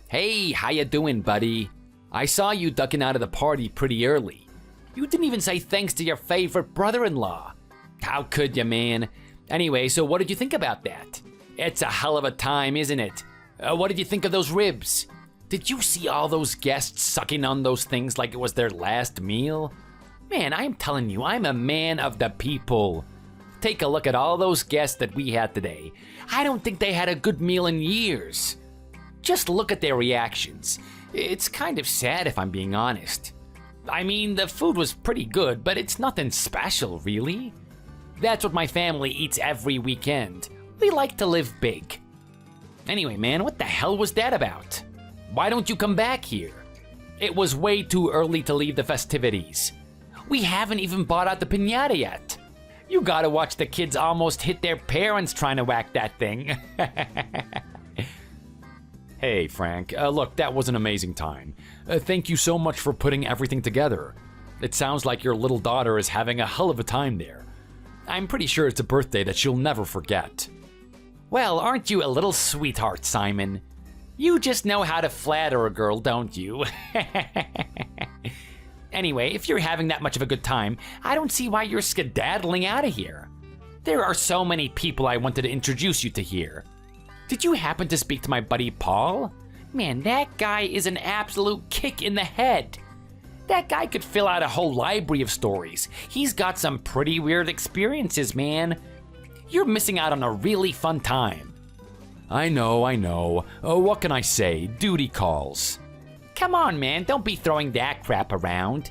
Hey, how you doing, buddy? I saw you ducking out of the party pretty early. You didn't even say thanks to your favorite brother-in-law. How could you, man? Anyway, so what did you think about that? It's a hell of a time, isn't it? What did you think of those ribs? Did you see all those guests sucking on those things like it was their last meal? Man, I'm telling you, I'm a man of the people. Take a look at all those guests that we had today. I don't think they had a good meal in years. Just look at their reactions. It's kind of sad if I'm being honest. I mean, the food was pretty good, but it's nothing special, really. That's what my family eats every weekend. We like to live big. Anyway, man, what the hell was that about? Why don't you come back here? It was way too early to leave the festivities. We haven't even bought out the piñata yet. You gotta watch the kids almost hit their parents trying to whack that thing. Hey, Frank, look, that was an amazing time. Thank you so much for putting everything together. It sounds like your little daughter is having a hell of a time there. I'm pretty sure it's a birthday that she'll never forget. Well, aren't you a little sweetheart, Simon? You just know how to flatter a girl, don't you? Anyway, if you're having that much of a good time, I don't see why you're skedaddling out of here. There are so many people I wanted to introduce you to here. Did you happen to speak to my buddy Paul? Man, that guy is an absolute kick in the head. That guy could fill out a whole library of stories. He's got some pretty weird experiences, man. You're missing out on a really fun time. I know. What can I say? Duty calls. Come on, man, don't be throwing that crap around.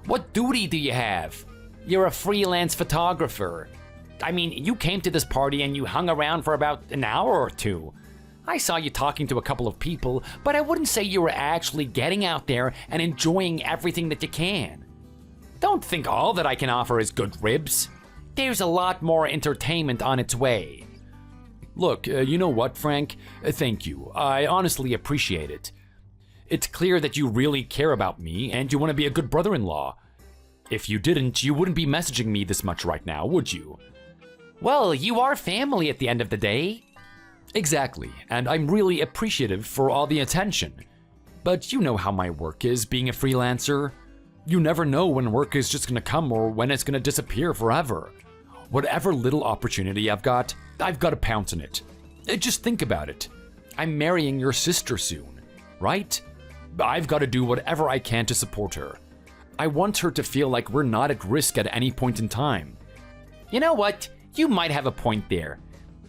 What duty do you have? You're a freelance photographer. I mean, you came to this party and you hung around for about an hour or two. I saw you talking to a couple of people, but I wouldn't say you were actually getting out there and enjoying everything that you can. Don't think all that I can offer is good ribs. There's a lot more entertainment on its way. Look, you know what, Frank? Thank you. I honestly appreciate it. It's clear that you really care about me and you want to be a good brother-in-law. If you didn't, you wouldn't be messaging me this much right now, would you? Well, you are family at the end of the day. Exactly, and I'm really appreciative for all the attention. But you know how my work is being a freelancer. You never know when work is just gonna come or when it's gonna disappear forever. Whatever little opportunity I've got to pounce on it. Just think about it. I'm marrying your sister soon, right? I've got to do whatever I can to support her. I want her to feel like we're not at risk at any point in time. You know what? You might have a point there.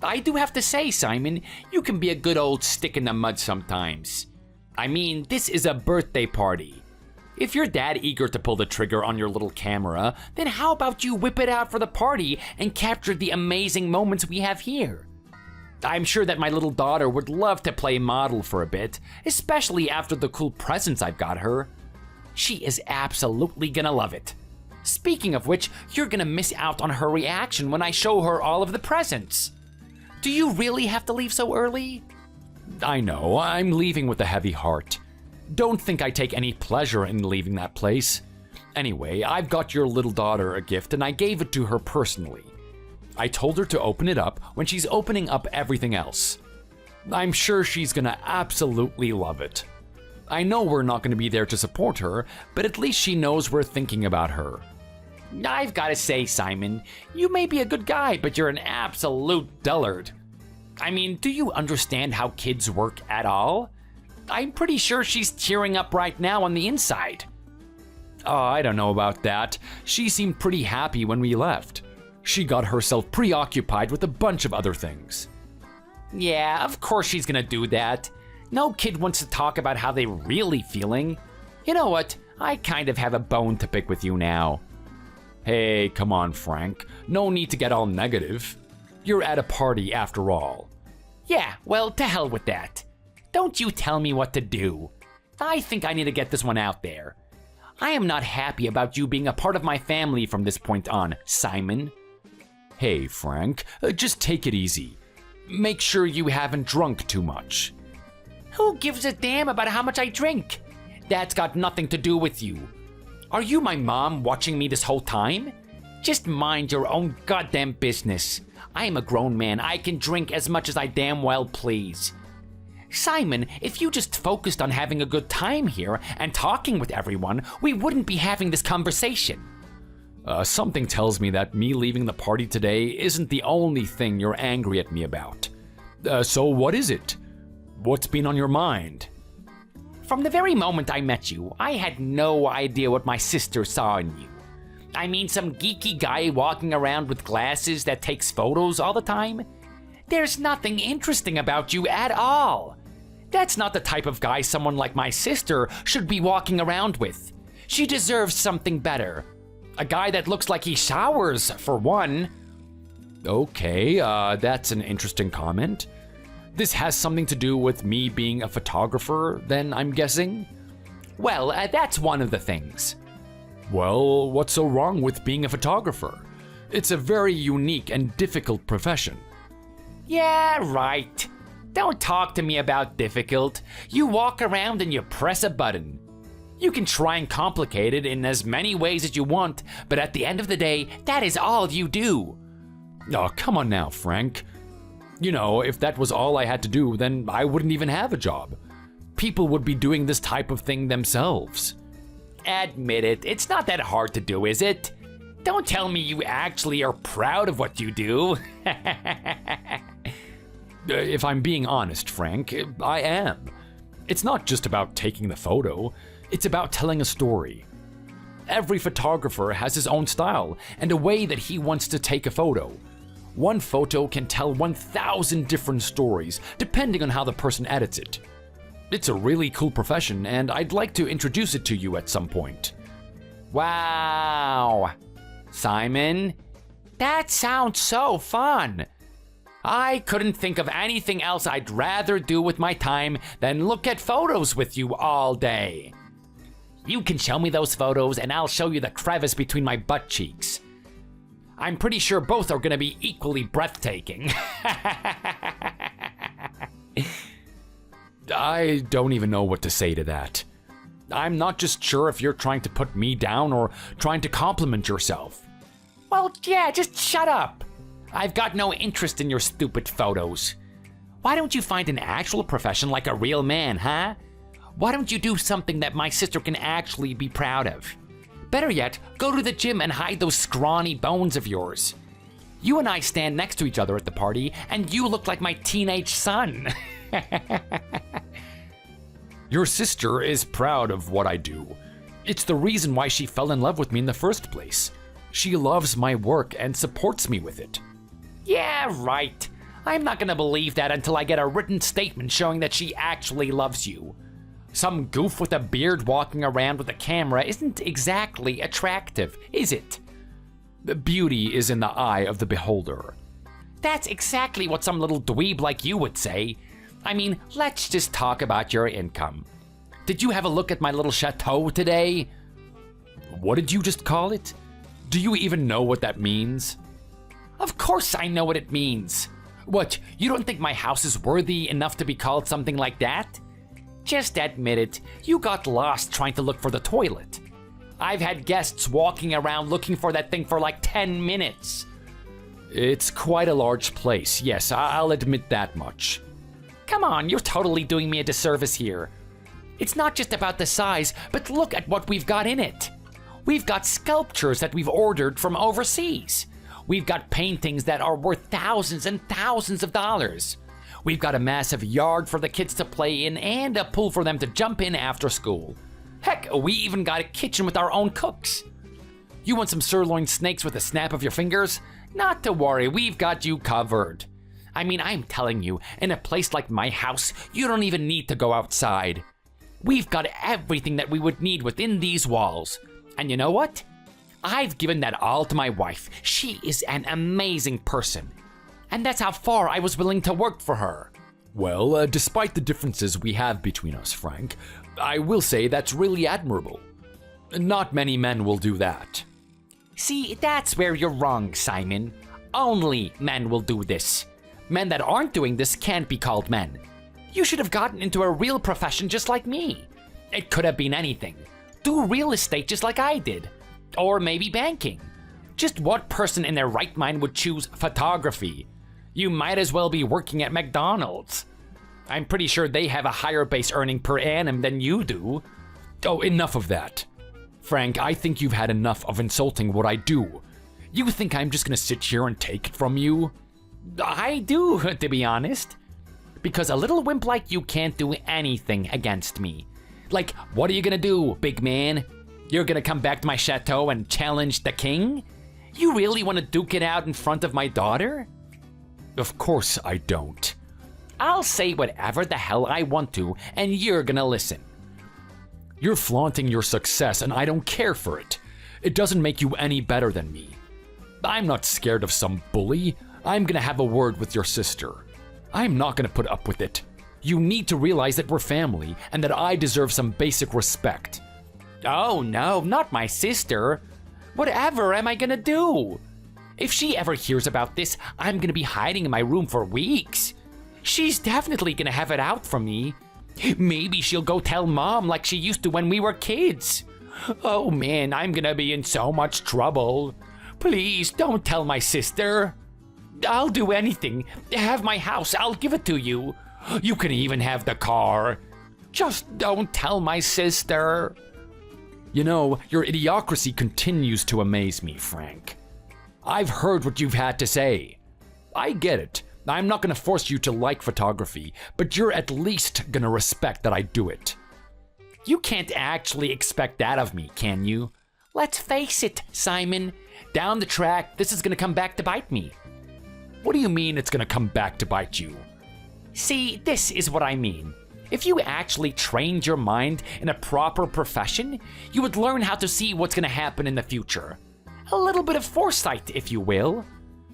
I do have to say, Simon, you can be a good old stick in the mud sometimes. I mean, this is a birthday party. If you're that eager to pull the trigger on your little camera, then how about you whip it out for the party and capture the amazing moments we have here? I'm sure that my little daughter would love to play model for a bit, especially after the cool presents I've got her. She is absolutely gonna love it. Speaking of which, you're gonna miss out on her reaction when I show her all of the presents. Do you really have to leave so early? I know, I'm leaving with a heavy heart. Don't think I take any pleasure in leaving that place. Anyway, I've got your little daughter a gift and I gave it to her personally. I told her to open it up when she's opening up everything else. I'm sure she's gonna absolutely love it. I know we're not gonna be there to support her, but at least she knows we're thinking about her. I've gotta say, Simon, you may be a good guy, but you're an absolute dullard. I mean, do you understand how kids work at all? I'm pretty sure she's tearing up right now on the inside. Oh, I don't know about that. She seemed pretty happy when we left. She got herself preoccupied with a bunch of other things. Yeah, of course she's gonna do that. No kid wants to talk about how they're really feeling. You know what? I kind of have a bone to pick with you now. Hey, come on, Frank. No need to get all negative. You're at a party after all. Yeah, well, to hell with that. Don't you tell me what to do. I think I need to get this one out there. I am not happy about you being a part of my family from this point on, Simon. Hey, Frank, just take it easy. Make sure you haven't drunk too much. Who gives a damn about how much I drink? That's got nothing to do with you. Are you my mom watching me this whole time? Just mind your own goddamn business. I am a grown man. I can drink as much as I damn well please. Simon, if you just focused on having a good time here and talking with everyone, we wouldn't be having this conversation. Something tells me that me leaving the party today isn't the only thing you're angry at me about. So what is it? What's been on your mind? From the very moment I met you, I had no idea what my sister saw in you. I mean, some geeky guy walking around with glasses that takes photos all the time? There's nothing interesting about you at all. That's not the type of guy someone like my sister should be walking around with. She deserves something better. A guy that looks like he showers, for one. Okay, that's an interesting comment. This has something to do with me being a photographer, then, I'm guessing? Well, that's one of the things. Well, what's so wrong with being a photographer? It's a very unique and difficult profession. Yeah, right. Don't talk to me about difficult. You walk around and you press a button. You can try and complicate it in as many ways as you want, but at the end of the day, that is all you do. Oh, come on now, Frank. You know, if that was all I had to do, then I wouldn't even have a job. People would be doing this type of thing themselves. Admit it, it's not that hard to do, is it? Don't tell me you actually are proud of what you do. If I'm being honest, Frank, I am. It's not just about taking the photo, it's about telling a story. Every photographer has his own style and a way that he wants to take a photo. One photo can tell 1,000 different stories, depending on how the person edits it. It's a really cool profession, and I'd like to introduce it to you at some point. Wow. Simon, that sounds so fun. I couldn't think of anything else I'd rather do with my time than look at photos with you all day. You can show me those photos and I'll show you the crevice between my butt cheeks. I'm pretty sure both are gonna be equally breathtaking. I don't even know what to say to that. I'm not just sure if you're trying to put me down or trying to compliment yourself. Well, yeah, just shut up. I've got no interest in your stupid photos. Why don't you find an actual profession like a real man, huh? Why don't you do something that my sister can actually be proud of? Better yet, go to the gym and hide those scrawny bones of yours. You and I stand next to each other at the party, and you look like my teenage son. Your sister is proud of what I do. It's the reason why she fell in love with me in the first place. She loves my work and supports me with it. Yeah, right. I'm not gonna believe that until I get a written statement showing that she actually loves you. Some goof with a beard walking around with a camera isn't exactly attractive, is it? Beauty is in the eye of the beholder. That's exactly what some little dweeb like you would say. I mean, let's just talk about your income. Did you have a look at my little chateau today? What did you just call it? Do you even know what that means? Of course I know what it means. What, you don't think my house is worthy enough to be called something like that? Just admit it, you got lost trying to look for the toilet. I've had guests walking around looking for that thing for like 10 minutes. It's quite a large place, yes, I'll admit that much. Come on, you're totally doing me a disservice here. It's not just about the size, but look at what we've got in it. We've got sculptures that we've ordered from overseas. We've got paintings that are worth thousands and thousands of dollars. We've got a massive yard for the kids to play in and a pool for them to jump in after school. Heck, we even got a kitchen with our own cooks. You want some sirloin steaks with a snap of your fingers? Not to worry, we've got you covered. I mean, I'm telling you, in a place like my house, you don't even need to go outside. We've got everything that we would need within these walls. And you know what? I've given that all to my wife. She is an amazing person. And that's how far I was willing to work for her. Well, despite the differences we have between us, Frank, I will say that's really admirable. Not many men will do that. See, that's where you're wrong, Simon. Only men will do this. Men that aren't doing this can't be called men. You should have gotten into a real profession just like me. It could have been anything. Do real estate just like I did. Or maybe banking. Just what person in their right mind would choose photography? You might as well be working at McDonald's. I'm pretty sure they have a higher base earning per annum than you do. Oh, enough of that. Frank, I think you've had enough of insulting what I do. You think I'm just gonna sit here and take it from you? I do, to be honest. Because a little wimp like you can't do anything against me. Like, what are you gonna do, big man? You're gonna come back to my chateau and challenge the king? You really want to duke it out in front of my daughter? Of course I don't. I'll say whatever the hell I want to, and you're gonna listen. You're flaunting your success, and I don't care for it. It doesn't make you any better than me. I'm not scared of some bully. I'm gonna have a word with your sister. I'm not gonna put up with it. You need to realize that we're family, and that I deserve some basic respect. Oh no, not my sister. Whatever am I gonna do? If she ever hears about this, I'm gonna be hiding in my room for weeks. She's definitely gonna have it out for me. Maybe she'll go tell Mom like she used to when we were kids. Oh man, I'm gonna be in so much trouble. Please don't tell my sister. I'll do anything. Have my house, I'll give it to you. You can even have the car. Just don't tell my sister. You know, your idiocracy continues to amaze me, Frank. I've heard what you've had to say. I get it. I'm not gonna force you to like photography, but you're at least gonna respect that I do it. You can't actually expect that of me, can you? Let's face it, Simon. Down the track, this is gonna come back to bite me. What do you mean it's gonna come back to bite you? See, this is what I mean. If you actually trained your mind in a proper profession, you would learn how to see what's gonna happen in the future. A little bit of foresight, if you will.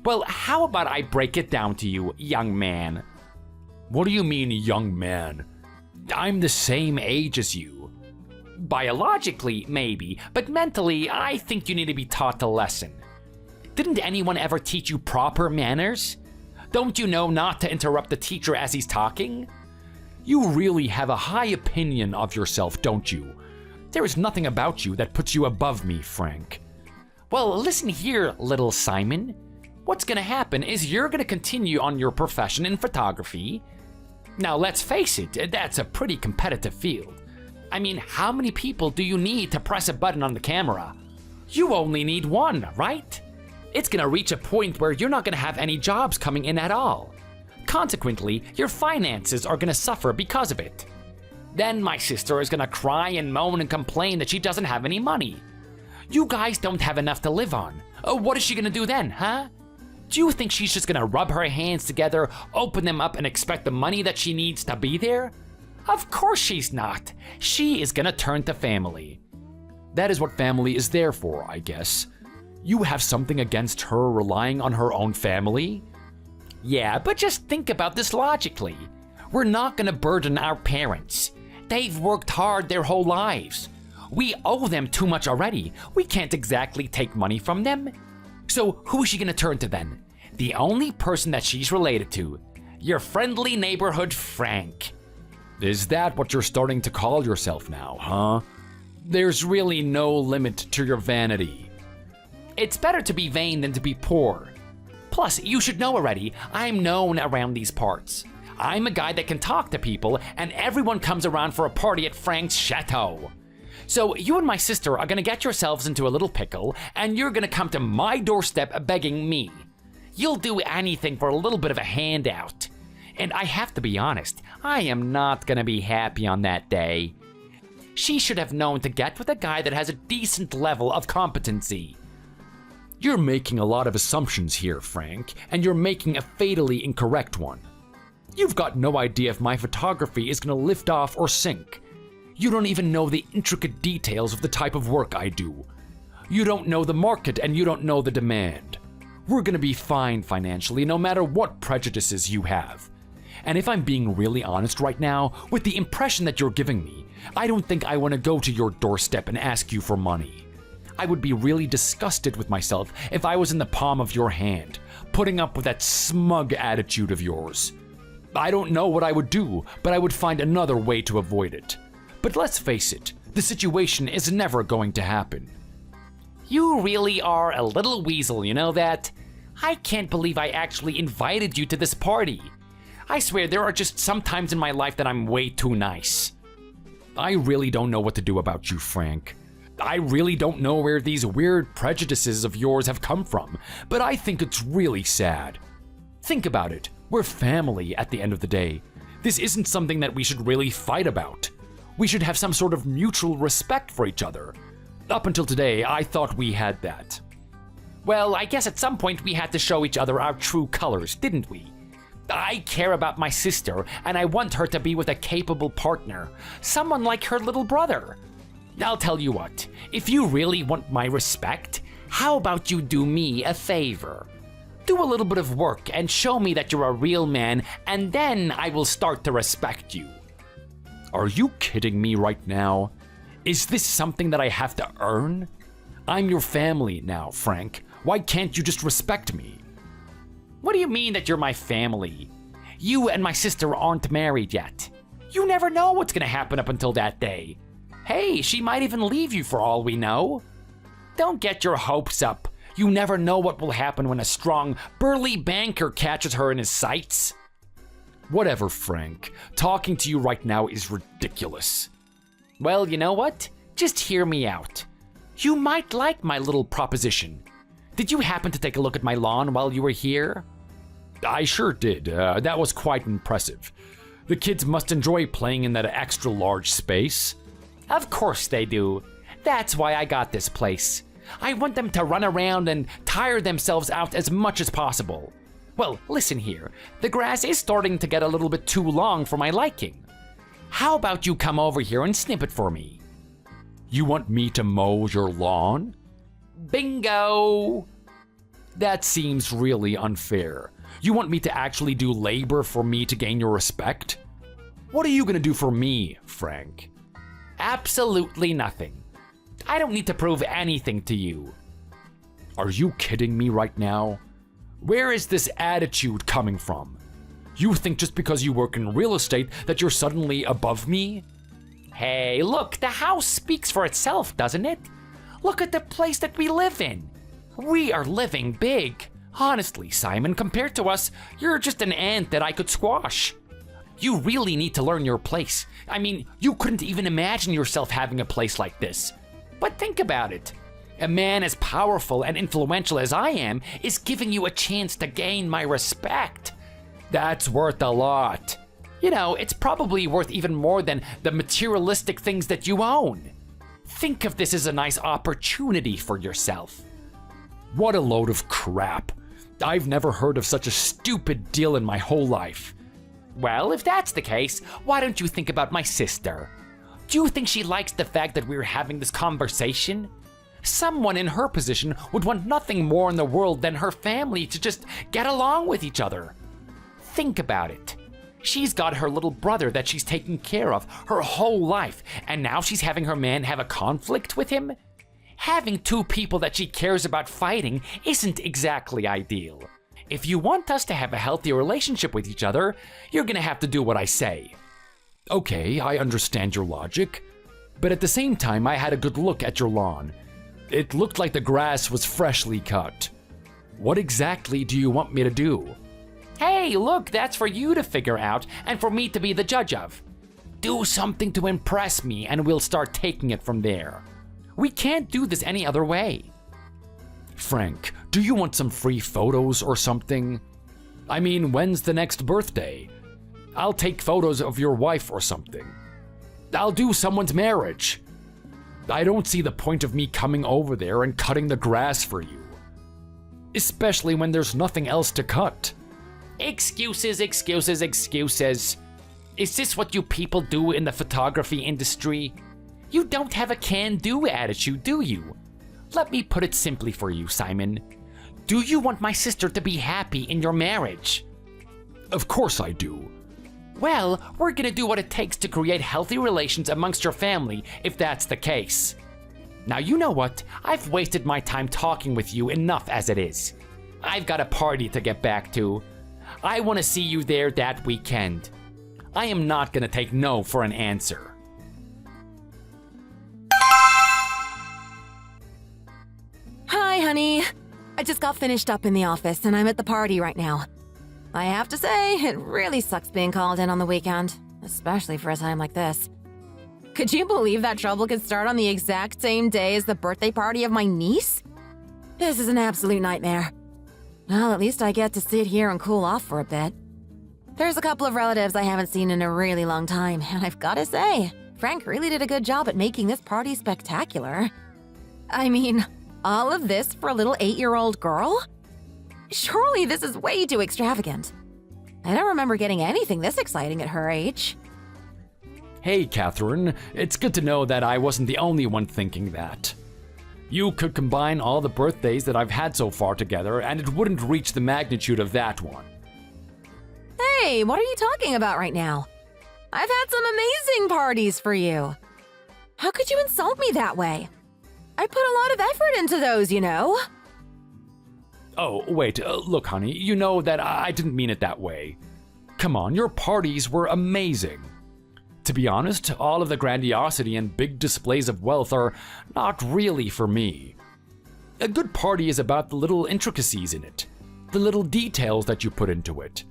Well, how about I break it down to you, young man? What do you mean, young man? I'm the same age as you. Biologically, maybe, but mentally, I think you need to be taught a lesson. Didn't anyone ever teach you proper manners? Don't you know not to interrupt the teacher as he's talking? You really have a high opinion of yourself, don't you? There is nothing about you that puts you above me, Frank. Well, listen here, little Simon. What's gonna happen is you're gonna continue on your profession in photography. Now, let's face it, that's a pretty competitive field. I mean, how many people do you need to press a button on the camera? You only need one, right? It's gonna reach a point where you're not gonna have any jobs coming in at all. Consequently, your finances are gonna suffer because of it. Then my sister is gonna cry and moan and complain that she doesn't have any money. You guys don't have enough to live on. What is she gonna do then, huh? Do you think she's just gonna rub her hands together, open them up, and expect the money that she needs to be there? Of course she's not. She is gonna turn to family. That is what family is there for, I guess. You have something against her relying on her own family? Yeah, but just think about this logically. We're not gonna burden our parents. They've worked hard their whole lives. We owe them too much already. We can't exactly take money from them. So who is she gonna turn to then? The only person that she's related to. Your friendly neighborhood Frank. Is that what you're starting to call yourself now, huh? There's really no limit to your vanity. It's better to be vain than to be poor. Plus, you should know already, I'm known around these parts. I'm a guy that can talk to people, and everyone comes around for a party at Frank's chateau. So you and my sister are gonna get yourselves into a little pickle, and you're gonna come to my doorstep begging me. You'll do anything for a little bit of a handout. And I have to be honest, I am not gonna be happy on that day. She should have known to get with a guy that has a decent level of competency. You're making a lot of assumptions here, Frank, and you're making a fatally incorrect one. You've got no idea if my photography is gonna lift off or sink. You don't even know the intricate details of the type of work I do. You don't know the market and you don't know the demand. We're gonna be fine financially no matter what prejudices you have. And if I'm being really honest right now, with the impression that you're giving me, I don't think I want to go to your doorstep and ask you for money. I would be really disgusted with myself if I was in the palm of your hand, putting up with that smug attitude of yours. I don't know what I would do, but I would find another way to avoid it. But let's face it, the situation is never going to happen. You really are a little weasel, you know that? I can't believe I actually invited you to this party. I swear there are just some times in my life that I'm way too nice. I really don't know what to do about you, Frank. I really don't know where these weird prejudices of yours have come from, but I think it's really sad. Think about it. We're family at the end of the day. This isn't something that we should really fight about. We should have some sort of mutual respect for each other. Up until today, I thought we had that. Well, I guess at some point we had to show each other our true colors, didn't we? I care about my sister, and I want her to be with a capable partner, someone like her little brother. I'll tell you what, if you really want my respect, how about you do me a favor? Do a little bit of work and show me that you're a real man, and then I will start to respect you. Are you kidding me right now? Is this something that I have to earn? I'm your family now, Frank. Why can't you just respect me? What do you mean that you're my family? You and my sister aren't married yet. You never know what's gonna happen up until that day. Hey, she might even leave you for all we know. Don't get your hopes up. You never know what will happen when a strong, burly banker catches her in his sights. Whatever, Frank. Talking to you right now is ridiculous. Well, you know what? Just hear me out. You might like my little proposition. Did you happen to take a look at my lawn while you were here? I sure did. That was quite impressive. The kids must enjoy playing in that extra large space. Of course they do. That's why I got this place. I want them to run around and tire themselves out as much as possible. Well, listen here. The grass is starting to get a little bit too long for my liking. How about you come over here and snip it for me? You want me to mow your lawn? Bingo! That seems really unfair. You want me to actually do labor for me to gain your respect? What are you gonna do for me, Frank? Absolutely nothing. I don't need to prove anything to you. Are you kidding me right now? Where is this attitude coming from? You think just because you work in real estate that you're suddenly above me? Hey, look, the house speaks for itself, doesn't it? Look at the place that we live in. We are living big. Honestly, Simon, compared to us, you're just an ant that I could squash. You really need to learn your place. I mean, you couldn't even imagine yourself having a place like this. But think about it. A man as powerful and influential as I am is giving you a chance to gain my respect. That's worth a lot. You know, it's probably worth even more than the materialistic things that you own. Think of this as a nice opportunity for yourself. What a load of crap. I've never heard of such a stupid deal in my whole life. Well, if that's the case, why don't you think about my sister? Do you think she likes the fact that we're having this conversation? Someone in her position would want nothing more in the world than her family to just get along with each other. Think about it. She's got her little brother that she's taken care of her whole life, and now she's having her man have a conflict with him? Having two people that she cares about fighting isn't exactly ideal. If you want us to have a healthy relationship with each other, you're gonna have to do what I say. Okay, I understand your logic, but at the same time, I had a good look at your lawn. It looked like the grass was freshly cut. What exactly do you want me to do? Hey, look, that's for you to figure out and for me to be the judge of. Do something to impress me and we'll start taking it from there. We can't do this any other way. Frank, do you want some free photos or something? I mean, when's the next birthday? I'll take photos of your wife or something. I'll do someone's marriage. I don't see the point of me coming over there and cutting the grass for you. Especially when there's nothing else to cut. Excuses, excuses, excuses. Is this what you people do in the photography industry? You don't have a can-do attitude, do you? Let me put it simply for you, Simon. Do you want my sister to be happy in your marriage? Of course I do. Well, we're gonna do what it takes to create healthy relations amongst your family if that's the case. Now, you know what? I've wasted my time talking with you enough as it is. I've got a party to get back to. I want to see you there that weekend. I am not gonna take no for an answer. Hi, honey. I just got finished up in the office and I'm at the party right now. I have to say, it really sucks being called in on the weekend, especially for a time like this. Could you believe that trouble could start on the exact same day as the birthday party of my niece? This is an absolute nightmare. Well, at least I get to sit here and cool off for a bit. There's a couple of relatives I haven't seen in a really long time, and I've gotta say, Frank really did a good job at making this party spectacular. I mean, all of this for a little 8-year-old girl? Surely this is way too extravagant. I don't remember getting anything this exciting at her age. Hey, Catherine, it's good to know that I wasn't the only one thinking that. You could combine all the birthdays that I've had so far together, and it wouldn't reach the magnitude of that one. Hey, what are you talking about right now? I've had some amazing parties for you. How could you insult me that way? I put a lot of effort into those, you know. Oh, wait, look, honey, you know that I didn't mean it that way. Come on, your parties were amazing. To be honest, all of the grandiosity and big displays of wealth are not really for me. A good party is about the little intricacies in it, the little details that you put into it.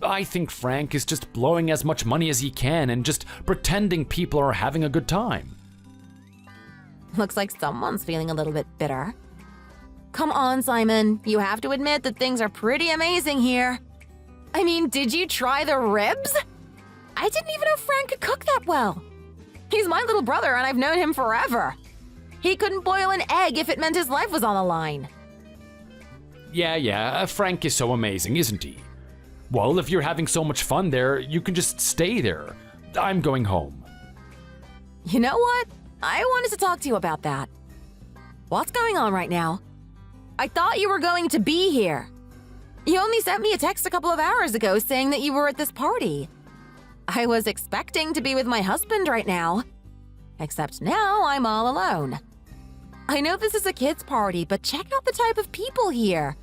I think Frank is just blowing as much money as he can and just pretending people are having a good time. Looks like someone's feeling a little bit bitter. Come on, Simon. You have to admit that things are pretty amazing here. I mean, did you try the ribs? I didn't even know Frank could cook that well. He's my little brother and I've known him forever. He couldn't boil an egg if it meant his life was on the line. Yeah, Frank is so amazing, isn't he? Well, if you're having so much fun there, you can just stay there. I'm going home. You know what? I wanted to talk to you about that. What's going on right now? I thought you were going to be here. You only sent me a text a couple of hours ago saying that you were at this party. I was expecting to be with my husband right now. Except now I'm all alone. I know this is a kid's party, but check out the type of people here.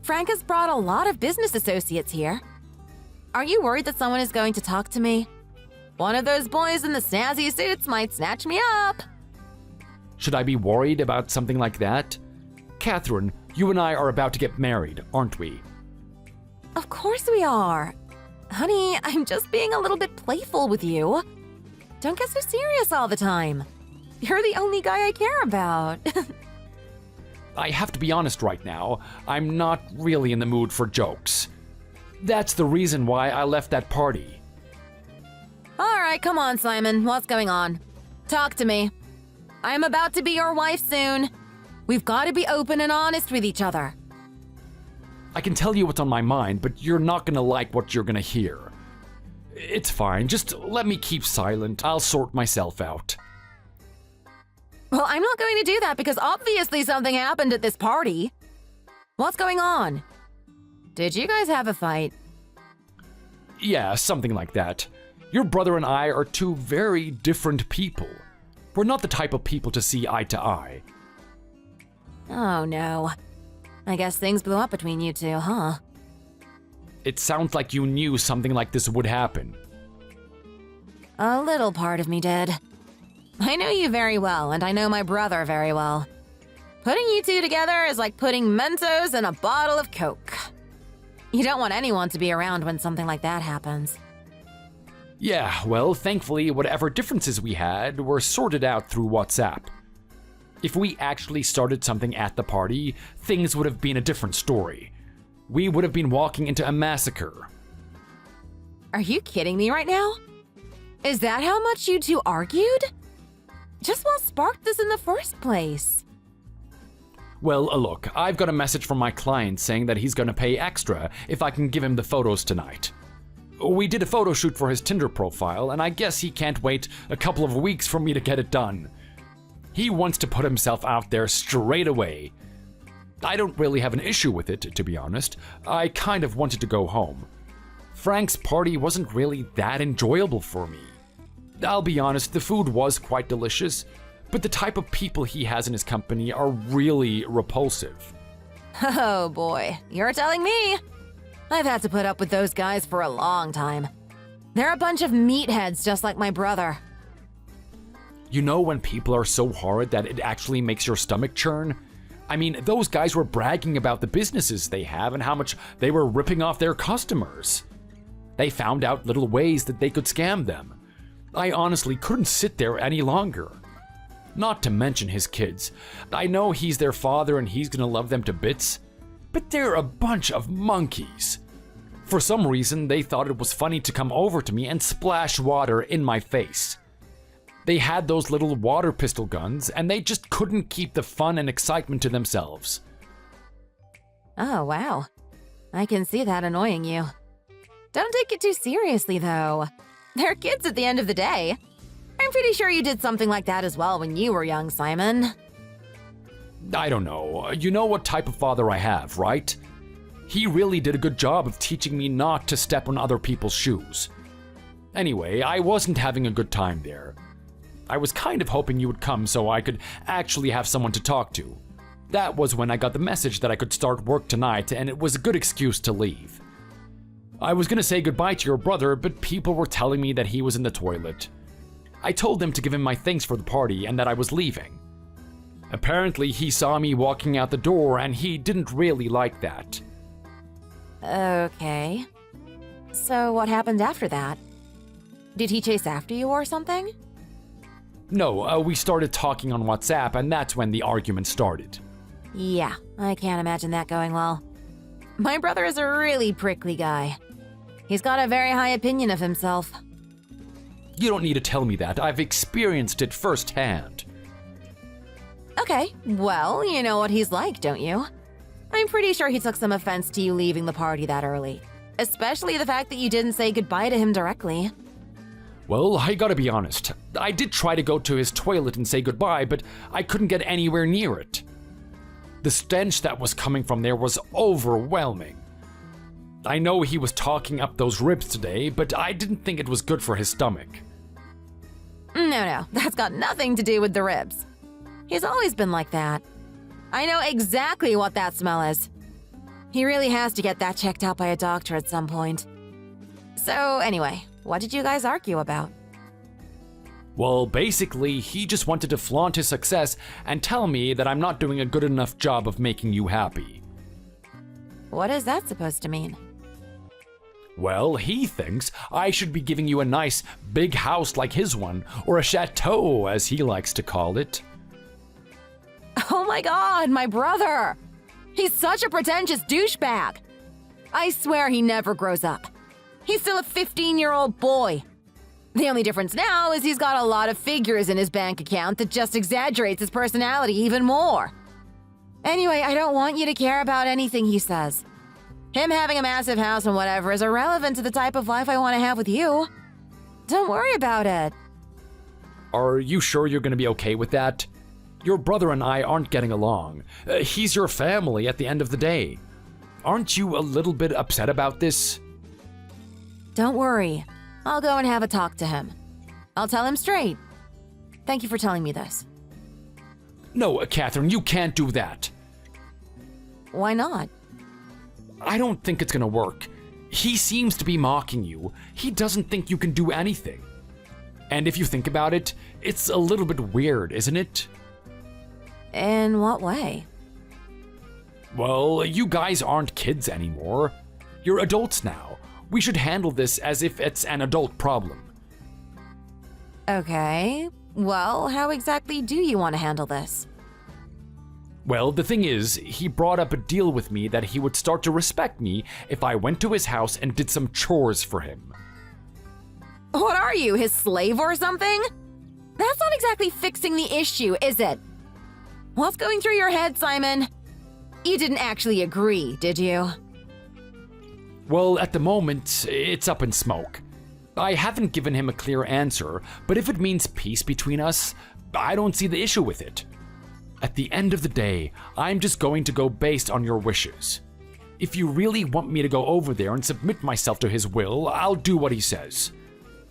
Frank has brought a lot of business associates here. Are you worried that someone is going to talk to me? One of those boys in the snazzy suits might snatch me up. Should I be worried about something like that? Catherine, you and I are about to get married, aren't we? Of course we are. Honey, I'm just being a little bit playful with you. Don't get so serious all the time. You're the only guy I care about. I have to be honest right now, I'm not really in the mood for jokes. That's the reason why I left that party. All right, come on, Simon. What's going on? Talk to me. I'm about to be your wife soon. We've got to be open and honest with each other. I can tell you what's on my mind, but you're not gonna like what you're gonna hear. It's fine, just let me keep silent. I'll sort myself out. Well, I'm not going to do that because obviously something happened at this party. What's going on? Did you guys have a fight? Yeah, something like that. Your brother and I are two very different people. We're not the type of people to see eye to eye. Oh no. I guess things blew up between you two, huh? It sounds like you knew something like this would happen. A little part of me did. I know you very well, and I know my brother very well. Putting you two together is like putting Mentos in a bottle of Coke. You don't want anyone to be around when something like that happens. Yeah, well, thankfully, whatever differences we had were sorted out through WhatsApp. If we actually started something at the party, things would have been a different story. We would have been walking into a massacre. Are you kidding me right now? Is that how much you two argued? Just what sparked this in the first place? Well, look, I've got a message from my client saying that he's gonna pay extra if I can give him the photos tonight. We did a photo shoot for his Tinder profile, and I guess he can't wait a couple of weeks for me to get it done. He wants to put himself out there straight away. I don't really have an issue with it, to be honest. I kind of wanted to go home. Frank's party wasn't really that enjoyable for me. I'll be honest, the food was quite delicious, but the type of people he has in his company are really repulsive. Oh boy, you're telling me. I've had to put up with those guys for a long time. They're a bunch of meatheads just like my brother. You know when people are so horrid that it actually makes your stomach churn? I mean, those guys were bragging about the businesses they have and how much they were ripping off their customers. They found out little ways that they could scam them. I honestly couldn't sit there any longer. Not to mention his kids. I know he's their father and he's gonna love them to bits, but they're a bunch of monkeys. For some reason, they thought it was funny to come over to me and splash water in my face. They had those little water pistol guns, and they just couldn't keep the fun and excitement to themselves. Oh, wow. I can see that annoying you. Don't take it too seriously, though. They're kids at the end of the day. I'm pretty sure you did something like that as well when you were young, Simon. I don't know. You know what type of father I have, right? He really did a good job of teaching me not to step on other people's shoes. Anyway, I wasn't having a good time there. I was kind of hoping you would come so I could actually have someone to talk to. That was when I got the message that I could start work tonight, and it was a good excuse to leave. I was gonna say goodbye to your brother, but people were telling me that he was in the toilet. I told them to give him my thanks for the party and that I was leaving. Apparently, he saw me walking out the door and he didn't really like that. Okay. So what happened after that? Did he chase after you or something? No, we started talking on WhatsApp and that's when the argument started. Yeah, I can't imagine that going well. My brother is a really prickly guy. He's got a very high opinion of himself. You don't need to tell me that. I've experienced it firsthand. Okay, well, you know what he's like, don't you? I'm pretty sure he took some offense to you leaving the party that early. Especially the fact that you didn't say goodbye to him directly. Well, I gotta be honest. I did try to go to his toilet and say goodbye, but I couldn't get anywhere near it. The stench that was coming from there was overwhelming. I know he was talking up those ribs today, but I didn't think it was good for his stomach. No, that's got nothing to do with the ribs. He's always been like that. I know exactly what that smell is. He really has to get that checked out by a doctor at some point. So anyway, what did you guys argue about? Well, basically, he just wanted to flaunt his success and tell me that I'm not doing a good enough job of making you happy. What is that supposed to mean? Well, he thinks I should be giving you a nice, big house like his one, or a chateau, as he likes to call it. Oh my god, my brother! He's such a pretentious douchebag! I swear he never grows up. He's still a 15-year-old boy. The only difference now is he's got a lot of figures in his bank account that just exaggerates his personality even more. Anyway, I don't want you to care about anything he says. Him having a massive house and whatever is irrelevant to the type of life I want to have with you. Don't worry about it. Are you sure you're gonna be okay with that? Your brother and I aren't getting along. He's your family at the end of the day. Aren't you a little bit upset about this? Don't worry. I'll go and have a talk to him. I'll tell him straight. Thank you for telling me this. No, Catherine, you can't do that. Why not? I don't think it's gonna work. He seems to be mocking you. He doesn't think you can do anything. And if you think about it, it's a little bit weird, isn't it? In what way? Well, you guys aren't kids anymore. You're adults now. We should handle this as if it's an adult problem. Okay. Well, how exactly do you want to handle this? Well, the thing is, he brought up a deal with me that he would start to respect me if I went to his house and did some chores for him. What are you, his slave or something? That's not exactly fixing the issue, is it? What's going through your head, Simon? You didn't actually agree, did you? Well, at the moment, it's up in smoke. I haven't given him a clear answer, but if it means peace between us, I don't see the issue with it. At the end of the day, I'm just going to go based on your wishes. If you really want me to go over there and submit myself to his will, I'll do what he says.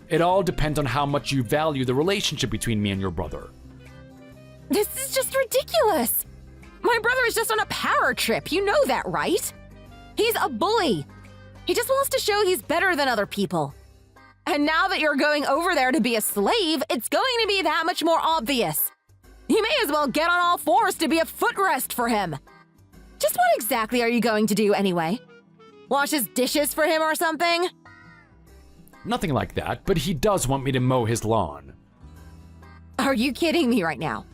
It all depends on how much you value the relationship between me and your brother. This is just ridiculous. My brother is just on a power trip, you know that, right? He's a bully. He just wants to show he's better than other people. And now that you're going over there to be a slave, it's going to be that much more obvious. You may as well get on all fours to be a footrest for him. Just what exactly are you going to do anyway? Wash his dishes for him or something? Nothing like that, but he does want me to mow his lawn. Are you kidding me right now?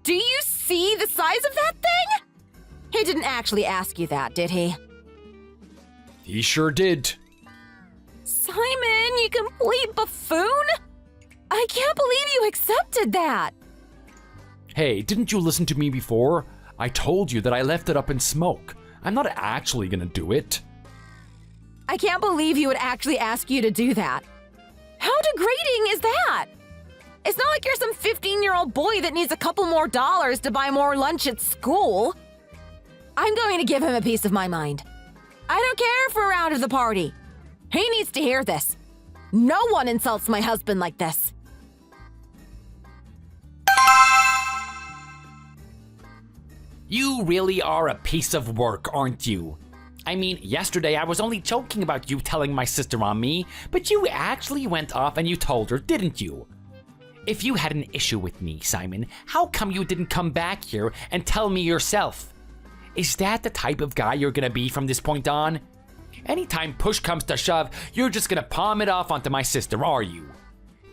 Do you see the size of that thing? He didn't actually ask you that, did he? He sure did. Simon, you complete buffoon! I can't believe you accepted that! Hey, didn't you listen to me before? I told you that I left it up in smoke. I'm not actually gonna do it. I can't believe he would actually ask you to do that. How degrading is that? It's not like you're some 15-year-old boy that needs a couple more dollars to buy more lunch at school. I'm going to give him a piece of my mind. I don't care for a round of the party. He needs to hear this. No one insults my husband like this. You really are a piece of work, aren't you? I mean, yesterday I was only joking about you telling my sister on me, but you actually went off and you told her, didn't you? If you had an issue with me, Simon, how come you didn't come back here and tell me yourself? Is that the type of guy you're gonna be from this point on? Anytime push comes to shove, you're just gonna palm it off onto my sister, are you?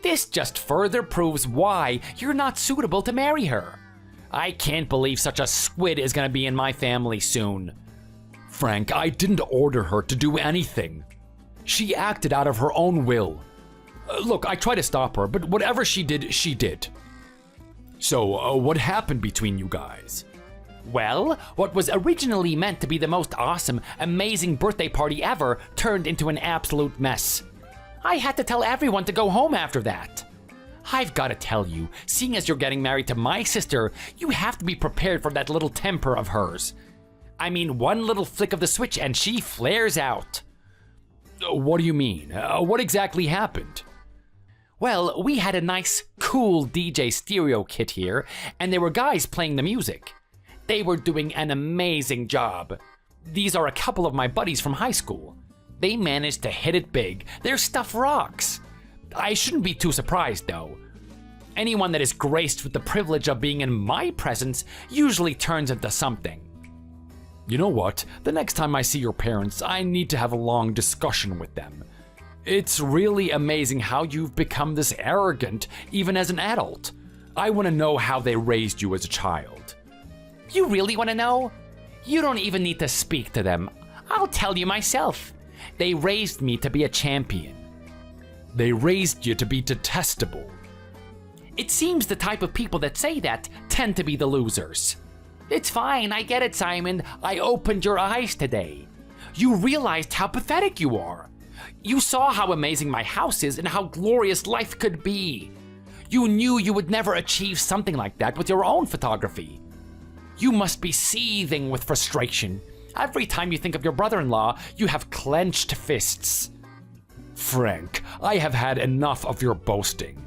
This just further proves why you're not suitable to marry her. I can't believe such a squid is gonna be in my family soon. Frank, I didn't order her to do anything. She acted out of her own will. Look, I tried to stop her, but whatever she did, she did. So, what happened between you guys? Well, what was originally meant to be the most awesome, amazing birthday party ever turned into an absolute mess. I had to tell everyone to go home after that. I've got to tell you, seeing as you're getting married to my sister, you have to be prepared for that little temper of hers. I mean, one little flick of the switch and she flares out. What do you mean? What exactly happened? Well, we had a nice, cool DJ stereo kit here, and there were guys playing the music. They were doing an amazing job. These are a couple of my buddies from high school. They managed to hit it big. Their stuff rocks. I shouldn't be too surprised, though. Anyone that is graced with the privilege of being in my presence usually turns into something. You know what? The next time I see your parents, I need to have a long discussion with them. It's really amazing how you've become this arrogant, even as an adult. I want to know how they raised you as a child. You really want to know? You don't even need to speak to them. I'll tell you myself. They raised me to be a champion. They raised you to be detestable. It seems the type of people that say that tend to be the losers. It's fine, I get it, Simon. I opened your eyes today. You realized how pathetic you are. You saw how amazing my house is and how glorious life could be. You knew you would never achieve something like that with your own photography. You must be seething with frustration. Every time you think of your brother-in-law, you have clenched fists. Frank, I have had enough of your boasting.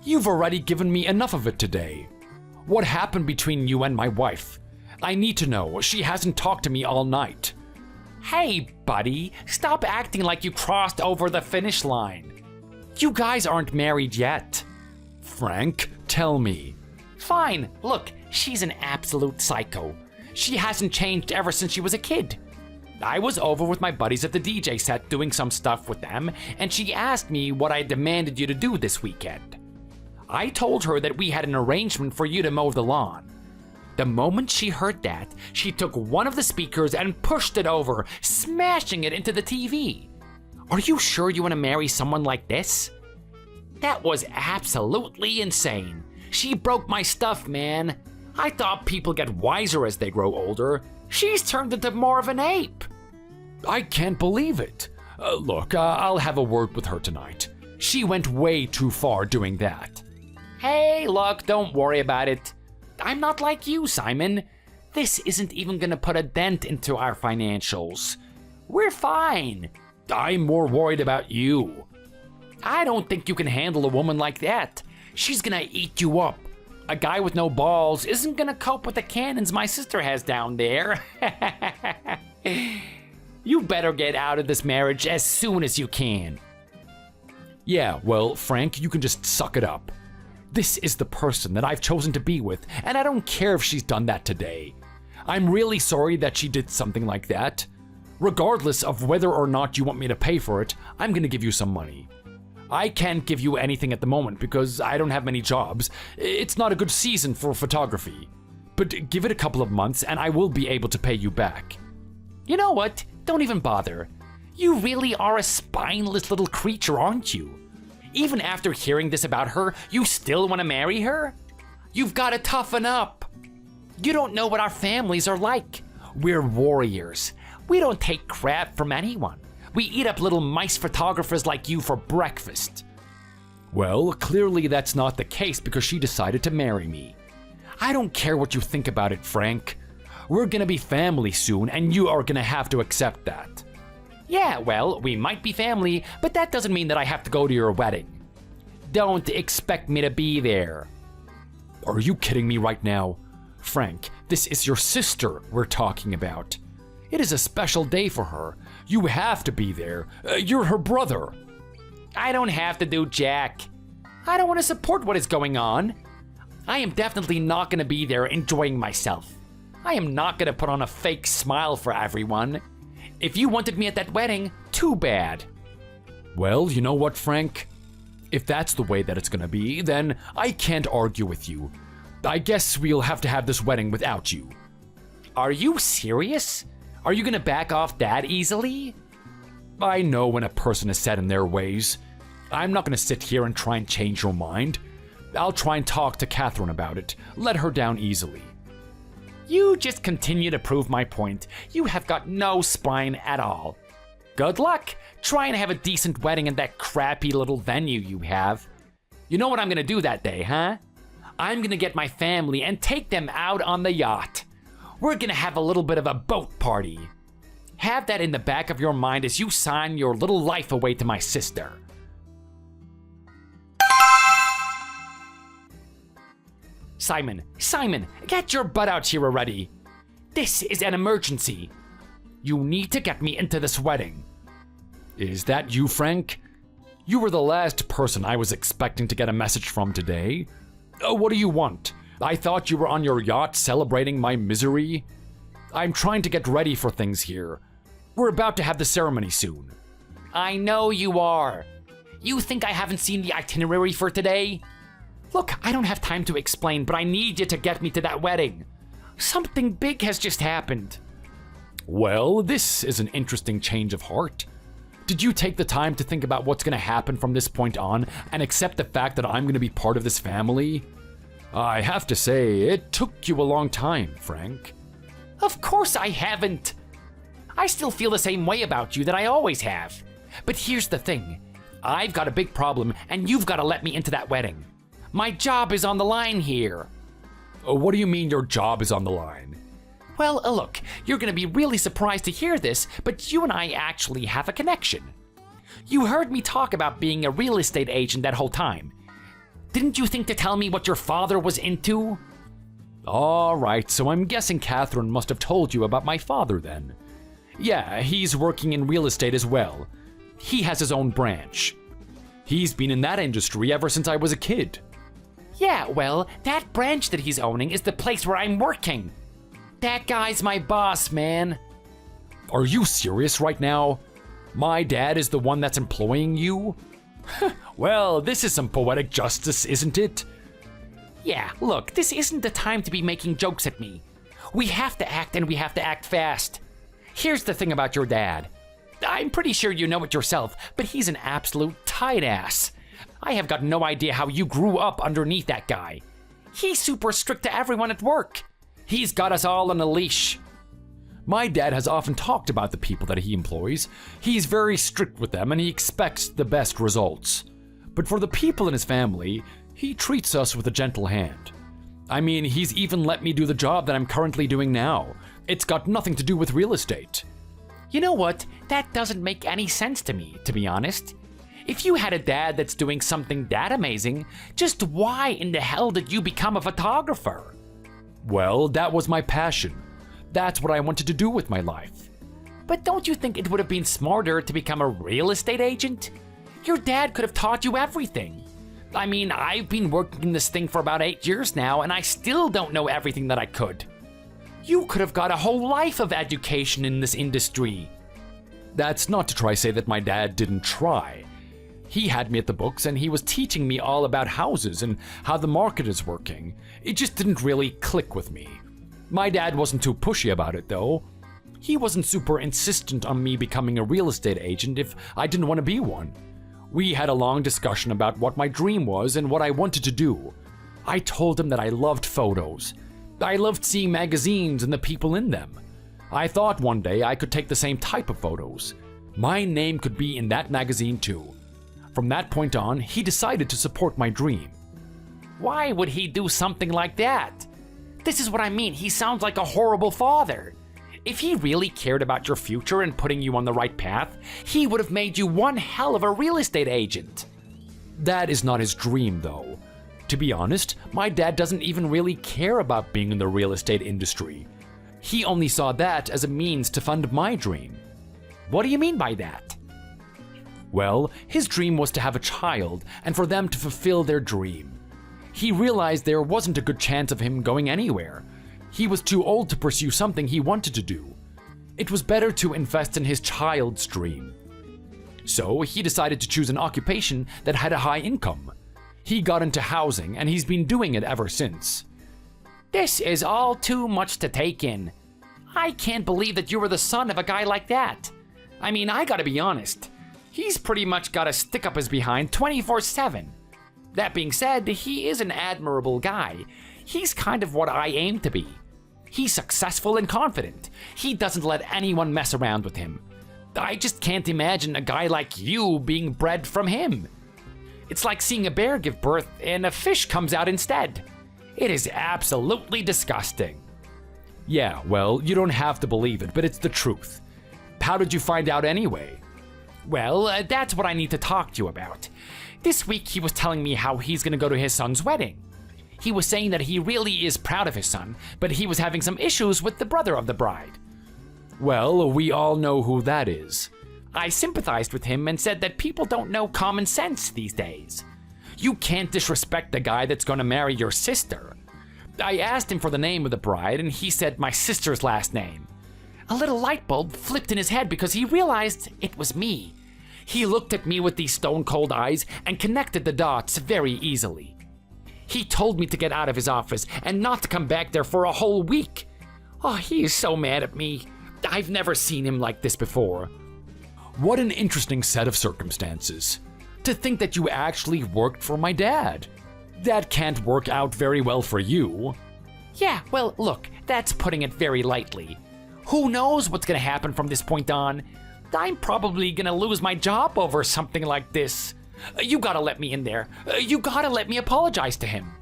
You've already given me enough of it today. What happened between you and my wife? I need to know. She hasn't talked to me all night. Hey, buddy, stop acting like you crossed over the finish line. You guys aren't married yet. Frank, tell me. Fine, look, she's an absolute psycho. She hasn't changed ever since she was a kid. I was over with my buddies at the DJ set doing some stuff with them, and she asked me what I demanded you to do this weekend. I told her that we had an arrangement for you to mow the lawn. The moment she heard that, she took one of the speakers and pushed it over, smashing it into the TV. Are you sure you want to marry someone like this? That was absolutely insane. She broke my stuff, man. I thought people get wiser as they grow older. She's turned into more of an ape. I can't believe it. Look, I'll have a word with her tonight. She went way too far doing that. Hey, look, don't worry about it. I'm not like you, Simon. This isn't even gonna put a dent into our financials. We're fine. I'm more worried about you. I don't think you can handle a woman like that. She's gonna eat you up. A guy with no balls isn't gonna cope with the cannons my sister has down there. You better get out of this marriage as soon as you can. Yeah, well, Frank, you can just suck it up. This is the person that I've chosen to be with, and I don't care if she's done that today. I'm really sorry that she did something like that. Regardless of whether or not you want me to pay for it, I'm gonna give you some money. I can't give you anything at the moment because I don't have many jobs. It's not a good season for photography. But give it a couple of months and I will be able to pay you back. You know what? Don't even bother. You really are a spineless little creature, aren't you? Even after hearing this about her, you still want to marry her? You've got to toughen up. You don't know what our families are like. We're warriors. We don't take crap from anyone. We eat up little mice photographers like you for breakfast. Well, clearly that's not the case because she decided to marry me. I don't care what you think about it, Frank. We're gonna be family soon, and you are gonna have to accept that. Yeah, well, we might be family, but that doesn't mean that I have to go to your wedding. Don't expect me to be there. Are you kidding me right now? Frank, this is your sister we're talking about. It is a special day for her. You have to be there. You're her brother. I don't have to do jack. I don't want to support what is going on. I am definitely not going to be there enjoying myself. I am not going to put on a fake smile for everyone. If you wanted me at that wedding, too bad. Well, you know what, Frank? If that's the way that it's going to be, then I can't argue with you. I guess we'll have to have this wedding without you. Are you serious? Are you gonna back off that easily? I know when a person is set in their ways. I'm not gonna sit here and try and change your mind. I'll try and talk to Catherine about it. Let her down easily. You just continue to prove my point. You have got no spine at all. Good luck. Try and have a decent wedding in that crappy little venue you have. You know what I'm gonna do that day, huh? I'm gonna get my family and take them out on the yacht. We're gonna have a little bit of a boat party. Have that in the back of your mind as you sign your little life away to my sister. Simon, get your butt out here already. This is an emergency. You need to get me into this wedding. Is that you, Frank? You were the last person I was expecting to get a message from today. What do you want? I thought you were on your yacht celebrating my misery. I'm trying to get ready for things here. We're about to have the ceremony soon. I know you are. You think I haven't seen the itinerary for today? Look, I don't have time to explain, but I need you to get me to that wedding. Something big has just happened. Well, this is an interesting change of heart. Did you take the time to think about what's going to happen from this point on and accept the fact that I'm going to be part of this family? I have to say, it took you a long time, Frank. Of course I haven't. I still feel the same way about you that I always have. But here's the thing. I've got a big problem, and you've got to let me into that wedding. My job is on the line here. What do you mean your job is on the line? Well, look, you're going to be really surprised to hear this, but you and I actually have a connection. You heard me talk about being a real estate agent that whole time. Didn't you think to tell me what your father was into? All right, so I'm guessing Catherine must have told you about my father then. Yeah, he's working in real estate as well. He has his own branch. He's been in that industry ever since I was a kid. Yeah, well, that branch that he's owning is the place where I'm working. That guy's my boss, man. Are you serious right now? My dad is the one that's employing you? Well, this is some poetic justice, isn't it? Yeah, look, this isn't the time to be making jokes at me. We have to act, and we have to act fast. Here's the thing about your dad. I'm pretty sure you know it yourself, but he's an absolute tight ass. I have got no idea how you grew up underneath that guy. He's super strict to everyone at work. He's got us all on a leash. My dad has often talked about the people that he employs. He's very strict with them and he expects the best results. But for the people in his family, he treats us with a gentle hand. I mean, he's even let me do the job that I'm currently doing now. It's got nothing to do with real estate. You know what? That doesn't make any sense to me, to be honest. If you had a dad that's doing something that amazing, just why in the hell did you become a photographer? Well, that was my passion. That's what I wanted to do with my life. But don't you think it would have been smarter to become a real estate agent? Your dad could have taught you everything. I mean, I've been working this thing for about 8 years now, and I still don't know everything that I could. You could have got a whole life of education in this industry. That's not to try say that my dad didn't try. He had me at the books and he was teaching me all about houses and how the market is working. It just didn't really click with me. My dad wasn't too pushy about it though. He wasn't super insistent on me becoming a real estate agent if I didn't want to be one. We had a long discussion about what my dream was and what I wanted to do. I told him that I loved photos. I loved seeing magazines and the people in them. I thought one day I could take the same type of photos. My name could be in that magazine too. From that point on, he decided to support my dream. Why would he do something like that? This is what I mean, he sounds like a horrible father. If he really cared about your future and putting you on the right path, he would have made you one hell of a real estate agent. That is not his dream though. To be honest, my dad doesn't even really care about being in the real estate industry. He only saw that as a means to fund my dream. What do you mean by that? Well, his dream was to have a child and for them to fulfill their dream. He realized there wasn't a good chance of him going anywhere. He was too old to pursue something he wanted to do. It was better to invest in his child's dream. So he decided to choose an occupation that had a high income. He got into housing and he's been doing it ever since. This is all too much to take in. I can't believe that you were the son of a guy like that. I mean, I gotta be honest. He's pretty much got a stick up his behind 24/7. That being said, he is an admirable guy. He's kind of what I aim to be. He's successful and confident. He doesn't let anyone mess around with him. I just can't imagine a guy like you being bred from him. It's like seeing a bear give birth and a fish comes out instead. It is absolutely disgusting. Yeah, well, you don't have to believe it, but it's the truth. How did you find out anyway? Well, that's what I need to talk to you about. This week he was telling me how he's gonna go to his son's wedding. He was saying that he really is proud of his son, but he was having some issues with the brother of the bride. Well, we all know who that is. I sympathized with him and said that people don't know common sense these days. You can't disrespect the guy that's gonna marry your sister. I asked him for the name of the bride and he said my sister's last name. A little light bulb flipped in his head because he realized it was me. He looked at me with these stone-cold eyes and connected the dots very easily. He told me to get out of his office and not to come back there for a whole week. Oh, he is so mad at me. I've never seen him like this before. What an interesting set of circumstances. To think that you actually worked for my dad. That can't work out very well for you. Yeah, well, look, that's putting it very lightly. Who knows what's gonna happen from this point on? I'm probably gonna lose my job over something like this. You gotta let me in there. You gotta let me apologize to him.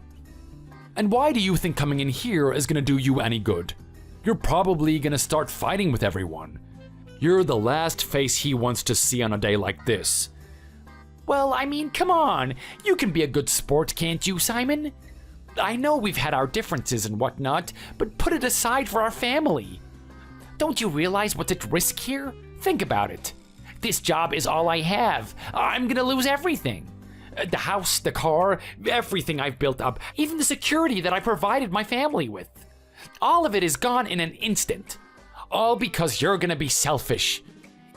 And why do you think coming in here is gonna do you any good? You're probably gonna start fighting with everyone. You're the last face he wants to see on a day like this. Well, I mean, come on. You can be a good sport, can't you, Simon? I know we've had our differences and whatnot, but put it aside for our family. Don't you realize what's at risk here? Think about it. This job is all I have. I'm gonna lose everything. The house, the car, everything I've built up, even the security that I provided my family with. All of it is gone in an instant. All because you're gonna be selfish.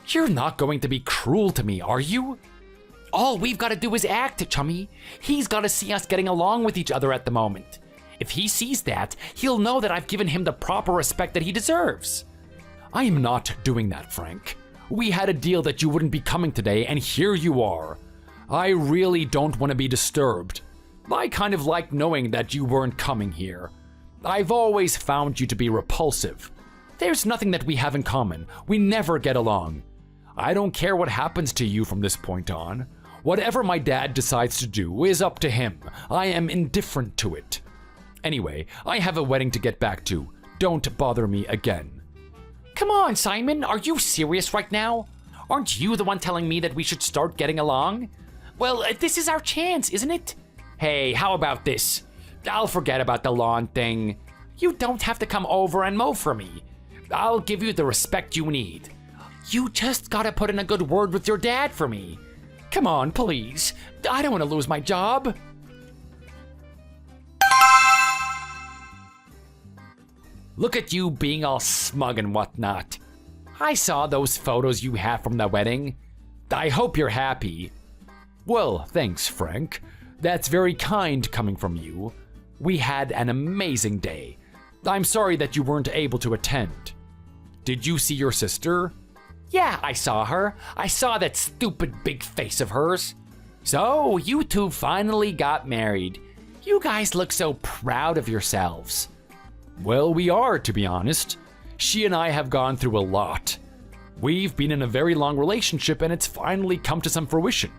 You're not going to be cruel to me, are you? All we've gotta do is act, chummy. He's gotta see us getting along with each other at the moment. If he sees that, he'll know that I've given him the proper respect that he deserves. I am not doing that, Frank. We had a deal that you wouldn't be coming today, and here you are. I really don't want to be disturbed. I kind of like knowing that you weren't coming here. I've always found you to be repulsive. There's nothing that we have in common. We never get along. I don't care what happens to you from this point on. Whatever my dad decides to do is up to him. I am indifferent to it. Anyway, I have a wedding to get back to. Don't bother me again. Come on, Simon, are you serious right now? Aren't you the one telling me that we should start getting along? Well, this is our chance, isn't it? Hey, how about this? I'll forget about the lawn thing. You don't have to come over and mow for me. I'll give you the respect you need. You just gotta put in a good word with your dad for me. Come on, please. I don't want to lose my job. Look at you being all smug and whatnot. I saw those photos you have from the wedding. I hope you're happy. Well, thanks, Frank. That's very kind coming from you. We had an amazing day. I'm sorry that you weren't able to attend. Did you see your sister? Yeah, I saw her. I saw that stupid big face of hers. So, you two finally got married. You guys look so proud of yourselves. Well, we are, to be honest. She and I have gone through a lot. We've been in a very long relationship and it's finally come to some fruition.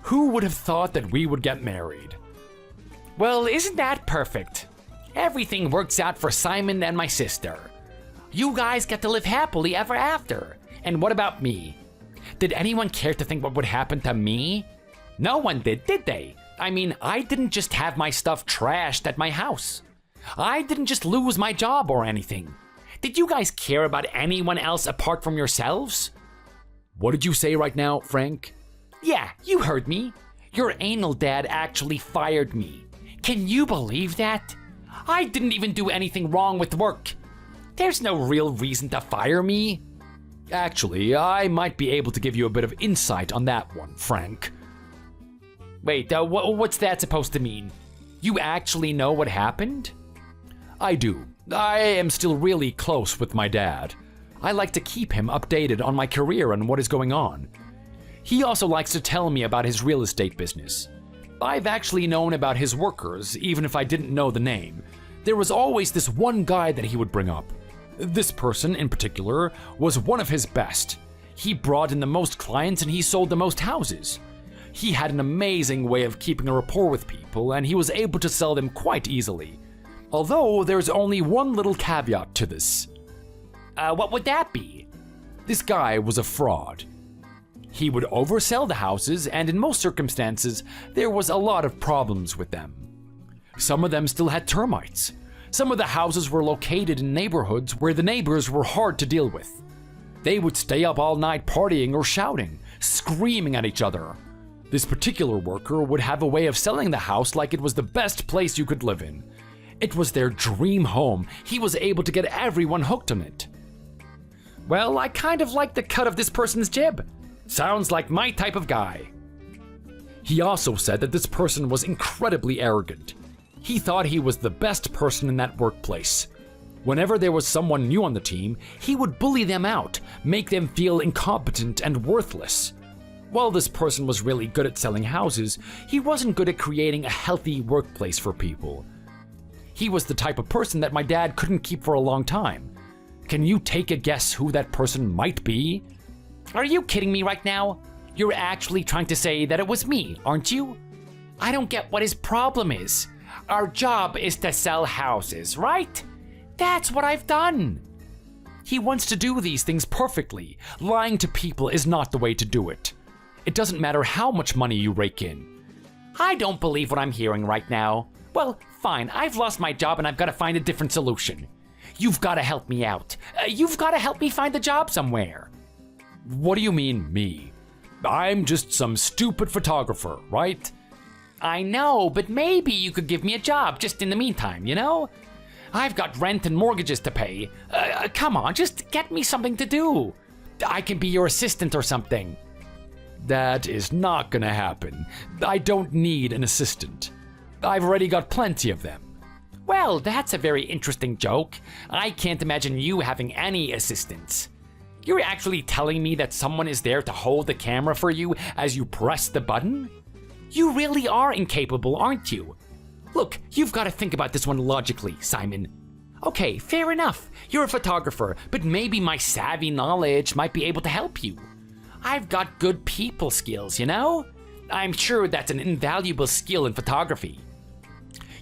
Who would have thought that we would get married? Well, isn't that perfect? Everything works out for Simon and my sister. You guys get to live happily ever after. And what about me? Did anyone care to think what would happen to me? No one did they? I mean, I didn't just have my stuff trashed at my house. I didn't just lose my job or anything. Did you guys care about anyone else apart from yourselves? What did you say right now, Frank? Yeah, you heard me. Your anal dad actually fired me. Can you believe that? I didn't even do anything wrong with work. There's no real reason to fire me. Actually, I might be able to give you a bit of insight on that one, Frank. Wait, what's that supposed to mean? You actually know what happened? I do. I am still really close with my dad. I like to keep him updated on my career and what is going on. He also likes to tell me about his real estate business. I've actually known about his workers, even if I didn't know the name. There was always this one guy that he would bring up. This person, in particular, was one of his best. He brought in the most clients and he sold the most houses. He had an amazing way of keeping a rapport with people, and he was able to sell them quite easily. Although, there's only one little caveat to this. What would that be? This guy was a fraud. He would oversell the houses, and in most circumstances, there was a lot of problems with them. Some of them still had termites. Some of the houses were located in neighborhoods where the neighbors were hard to deal with. They would stay up all night partying or shouting, screaming at each other. This particular worker would have a way of selling the house like it was the best place you could live in. It was their dream home. He was able to get everyone hooked on it. Well, I kind of like the cut of this person's jib. Sounds like my type of guy. He also said that this person was incredibly arrogant. He thought he was the best person in that workplace. Whenever there was someone new on the team, he would bully them out, make them feel incompetent and worthless. While this person was really good at selling houses, he wasn't good at creating a healthy workplace for people. He was the type of person that my dad couldn't keep for a long time. Can you take a guess who that person might be? Are you kidding me right now? You're actually trying to say that it was me, aren't you? I don't get what his problem is. Our job is to sell houses, right? That's what I've done. He wants to do these things perfectly. Lying to people is not the way to do it. It doesn't matter how much money you rake in. I don't believe what I'm hearing right now. Well, fine, I've lost my job and I've got to find a different solution. You've got to help me out. You've got to help me find a job somewhere. What do you mean, me? I'm just some stupid photographer, right? I know, but maybe you could give me a job just in the meantime, you know? I've got rent and mortgages to pay. Come on, just get me something to do. I can be your assistant or something. That is not gonna happen. I don't need an assistant. I've already got plenty of them. Well, that's a very interesting joke. I can't imagine you having any assistants. You're actually telling me that someone is there to hold the camera for you as you press the button? You really are incapable, aren't you? Look, you've got to think about this one logically, Simon. Okay, fair enough. You're a photographer, but maybe my savvy knowledge might be able to help you. I've got good people skills, you know? I'm sure that's an invaluable skill in photography.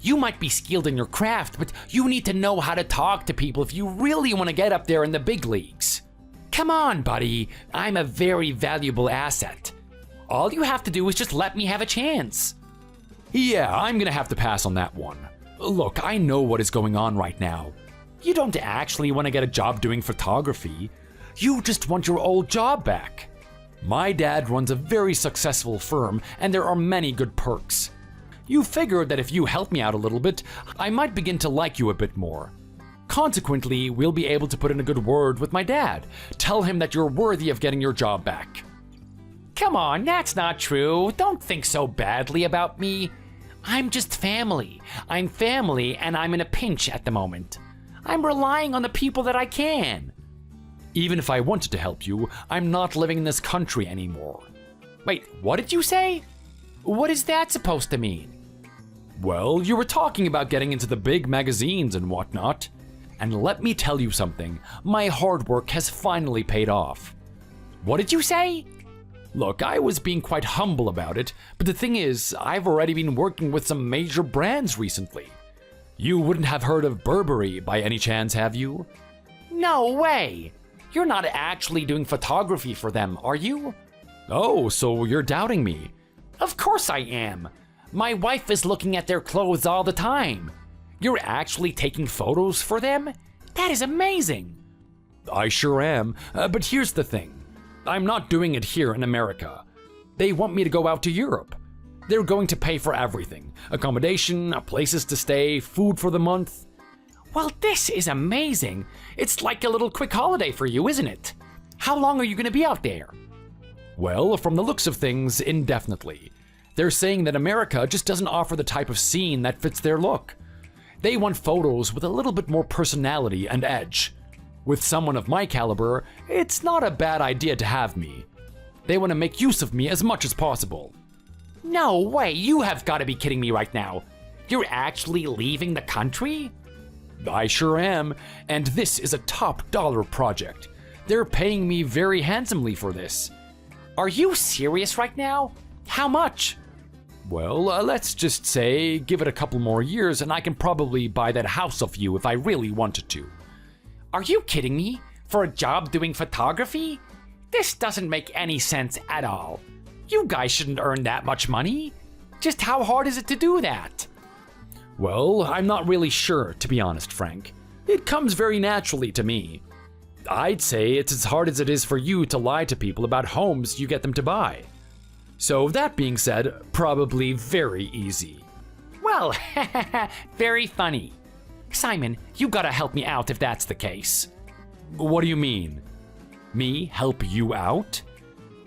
You might be skilled in your craft, but you need to know how to talk to people if you really want to get up there in the big leagues. Come on, buddy. I'm a very valuable asset. All you have to do is just let me have a chance. Yeah, I'm gonna have to pass on that one. Look, I know what is going on right now. You don't actually want to get a job doing photography. You just want your old job back. My dad runs a very successful firm, and there are many good perks. You figured that if you help me out a little bit, I might begin to like you a bit more. Consequently, we'll be able to put in a good word with my dad. Tell him that you're worthy of getting your job back. Come on, that's not true. Don't think so badly about me. I'm just family. I'm family, and I'm in a pinch at the moment. I'm relying on the people that I can. Even if I wanted to help you, I'm not living in this country anymore. Wait, what did you say? What is that supposed to mean? Well, you were talking about getting into the big magazines and whatnot. And let me tell you something, my hard work has finally paid off. What did you say? Look, I was being quite humble about it, but the thing is, I've already been working with some major brands recently. You wouldn't have heard of Burberry by any chance, have you? No way! You're not actually doing photography for them, are you? Oh, so you're doubting me? Of course I am. My wife is looking at their clothes all the time. You're actually taking photos for them? That is amazing. I sure am, but here's the thing. I'm not doing it here in America. They want me to go out to Europe. They're going to pay for everything. Accommodation, places to stay, food for the month. Well, this is amazing. It's like a little quick holiday for you, isn't it? How long are you going to be out there? Well, from the looks of things, indefinitely. They're saying that America just doesn't offer the type of scene that fits their look. They want photos with a little bit more personality and edge. With someone of my caliber, it's not a bad idea to have me. They want to make use of me as much as possible. No way, you have got to be kidding me right now. You're actually leaving the country? I sure am, and this is a top dollar project. They're paying me very handsomely for this. Are you serious right now? How much? Well, let's just say, give it a couple more years and I can probably buy that house off you if I really wanted to. Are you kidding me? For a job doing photography? This doesn't make any sense at all. You guys shouldn't earn that much money. Just how hard is it to do that? Well, I'm not really sure, to be honest, Frank. It comes very naturally to me. I'd say it's as hard as it is for you to lie to people about homes you get them to buy. So that being said, probably very easy. Well, very funny. Simon, you gotta help me out if that's the case. What do you mean? Me help you out?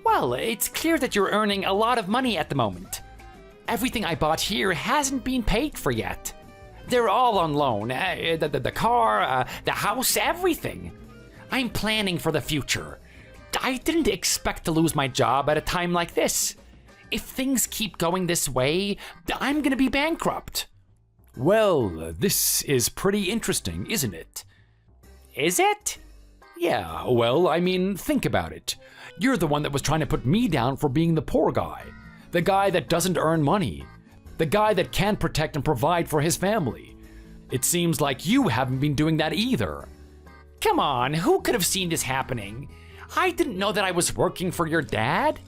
Well, it's clear that you're earning a lot of money at the moment. Everything I bought here hasn't been paid for yet. They're all on loan. The car, the house, everything. I'm planning for the future. I didn't expect to lose my job at a time like this. If things keep going this way, I'm gonna be bankrupt. Well, this is pretty interesting, isn't it? Is it? Yeah, well, I mean, think about it. You're the one that was trying to put me down for being the poor guy. The guy that doesn't earn money. The guy that can't protect and provide for his family. It seems like you haven't been doing that either. Come on, who could have seen this happening? I didn't know that I was working for your dad.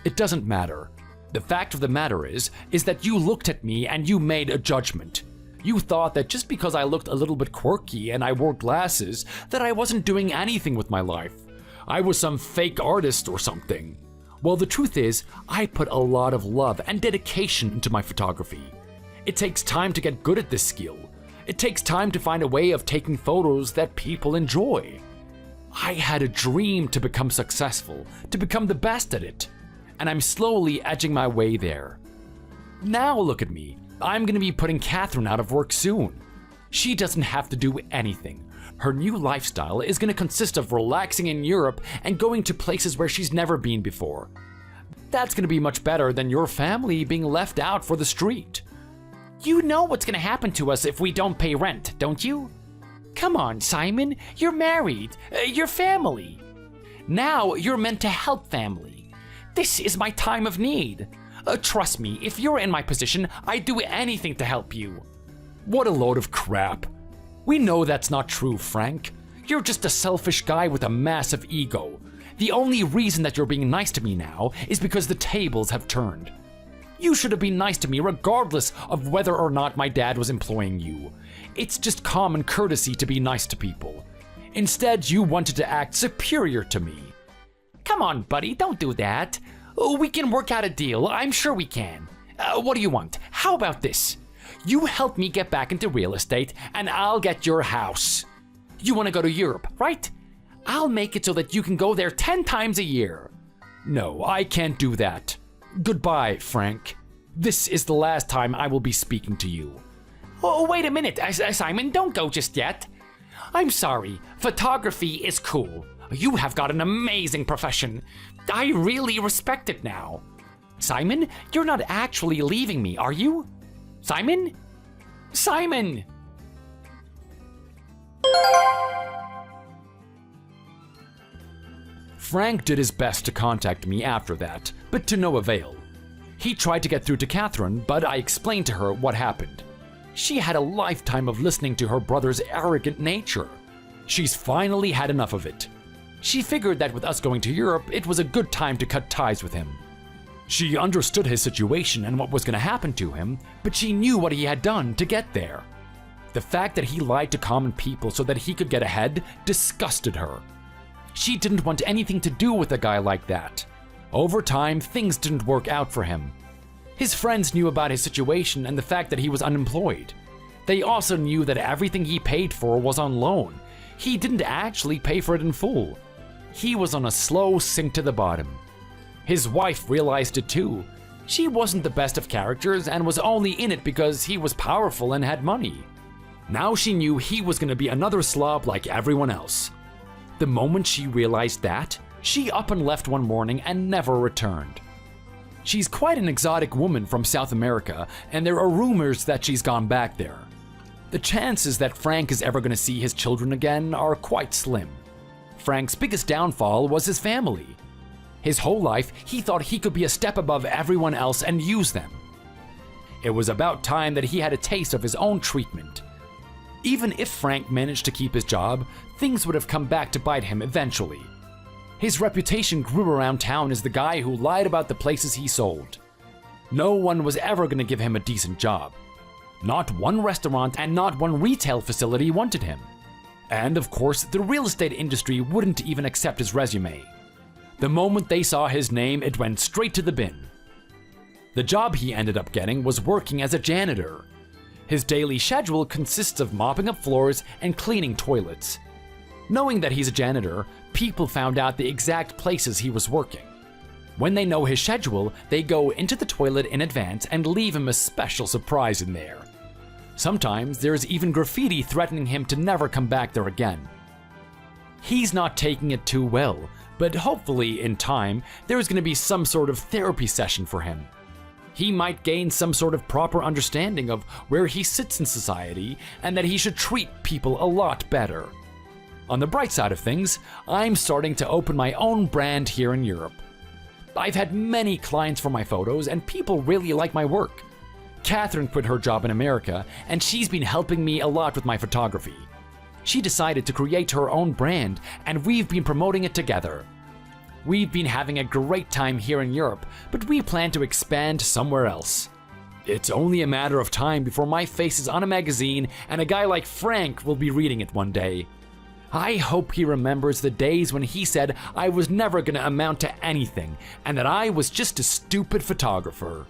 It doesn't matter. The fact of the matter is that you looked at me and you made a judgment. You thought that just because I looked a little bit quirky and I wore glasses, that I wasn't doing anything with my life. I was some fake artist or something. Well, the truth is, I put a lot of love and dedication into my photography. It takes time to get good at this skill. It takes time to find a way of taking photos that people enjoy. I had a dream to become successful, to become the best at it. And I'm slowly edging my way there. Now look at me. I'm gonna be putting Catherine out of work soon. She doesn't have to do anything. Her new lifestyle is gonna consist of relaxing in Europe and going to places where she's never been before. That's gonna be much better than your family being left out for the street. You know what's gonna happen to us if we don't pay rent, don't you? Come on, Simon, you're married, you're family. Now you're meant to help family. This is my time of need. Trust me, if you're in my position, I'd do anything to help you. What a load of crap. We know that's not true, Frank. You're just a selfish guy with a massive ego. The only reason that you're being nice to me now is because the tables have turned. You should have been nice to me regardless of whether or not my dad was employing you. It's just common courtesy to be nice to people. Instead, you wanted to act superior to me. Come on, buddy, don't do that. We can work out a deal. I'm sure we can. What do you want? How about this? You help me get back into real estate, and I'll get your house. You want to go to Europe, right? I'll make it so that you can go there 10 times a year. No, I can't do that. Goodbye, Frank. This is the last time I will be speaking to you. Oh, wait a minute, Simon, don't go just yet. I'm sorry, photography is cool. You have got an amazing profession. I really respect it now. Simon, you're not actually leaving me, are you? Simon? Simon! Frank did his best to contact me after that, but to no avail. He tried to get through to Catherine, but I explained to her what happened. She had a lifetime of listening to her brother's arrogant nature. She's finally had enough of it. She figured that with us going to Europe, it was a good time to cut ties with him. She understood his situation and what was going to happen to him, but she knew what he had done to get there. The fact that he lied to common people so that he could get ahead disgusted her. She didn't want anything to do with a guy like that. Over time, things didn't work out for him. His friends knew about his situation and the fact that he was unemployed. They also knew that everything he paid for was on loan. He didn't actually pay for it in full. He was on a slow sink to the bottom. His wife realized it too. She wasn't the best of characters and was only in it because he was powerful and had money. Now she knew he was going to be another slob like everyone else. The moment she realized that, she up and left one morning and never returned. She's quite an exotic woman from South America, and there are rumors that she's gone back there. The chances that Frank is ever going to see his children again are quite slim. Frank's biggest downfall was his family. His whole life, he thought he could be a step above everyone else and use them. It was about time that he had a taste of his own treatment. Even if Frank managed to keep his job, things would have come back to bite him eventually. His reputation grew around town as the guy who lied about the places he sold. No one was ever going to give him a decent job. Not one restaurant and not one retail facility wanted him. And of course, the real estate industry wouldn't even accept his resume. The moment they saw his name, it went straight to the bin. The job he ended up getting was working as a janitor. His daily schedule consists of mopping up floors and cleaning toilets. Knowing that he's a janitor, people found out the exact places he was working. When they know his schedule, they go into the toilet in advance and leave him a special surprise in there. Sometimes there's even graffiti threatening him to never come back there again. He's not taking it too well, but hopefully in time, there's going to be some sort of therapy session for him. He might gain some sort of proper understanding of where he sits in society and that he should treat people a lot better. On the bright side of things, I'm starting to open my own brand here in Europe. I've had many clients for my photos and people really like my work. Catherine quit her job in America and she's been helping me a lot with my photography. She decided to create her own brand and we've been promoting it together. We've been having a great time here in Europe, but we plan to expand somewhere else. It's only a matter of time before my face is on a magazine and a guy like Frank will be reading it one day. I hope he remembers the days when he said I was never going to amount to anything and that I was just a stupid photographer.